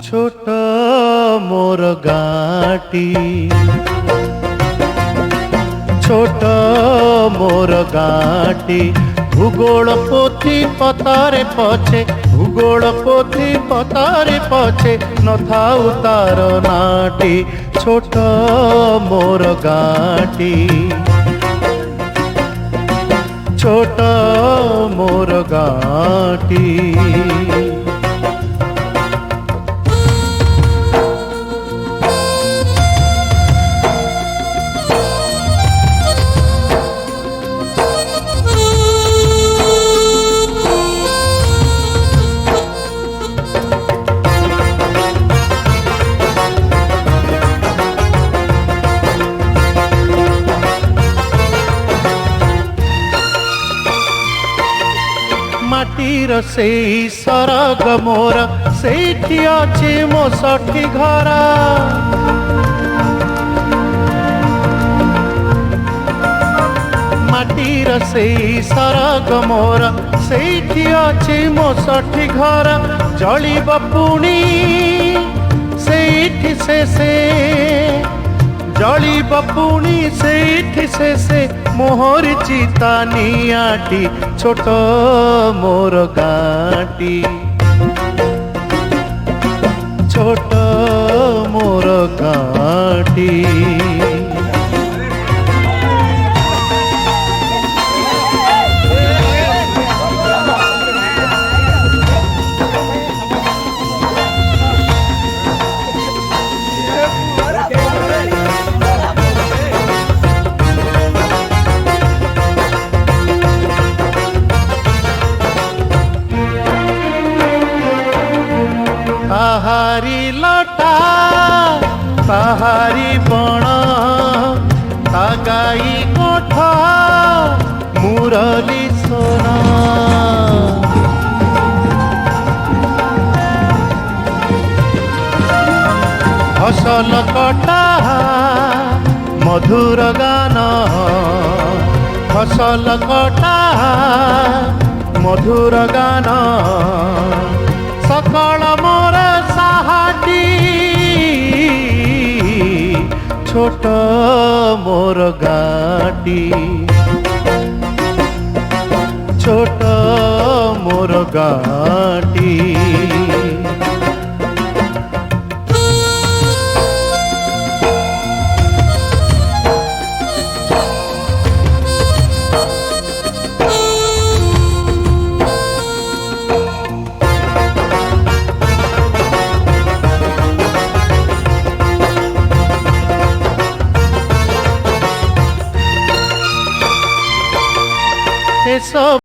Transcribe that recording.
ছোট মোর গাঁটি, ছোট মোর গাঁটি, ভূগোল পোথি পতারে পছে, ভূগোল পোথি পতারে পছে, নথাউ তার নাটি। ছোট মোর গাঁটি, ছোট মোর গাঁটি। মাটির সেই সরগ মোর, সেইটি আছে মো ষঠি ঘর। মাটির সেই সরগ মোর, সেইটি আছে মো ষঠি ঘর। জলিব পুଣି সেইটি শেষে, জলিব পুଣି সেইটি শেষে, মোহর চিতা নিয়াটি। ছোট মোর গাঁটি, ছোট মোর গাঁটি। তাহারি লটা, তাহারি বণ, তাগাই কোঠ, মুরলি সোন। ফসল কটা মধুর গান, ফসল কটা মধুর গান। সকল মোর সাহাটি, ছোট মোর গাঁটি, ছোট মোর গাঁটি। এসব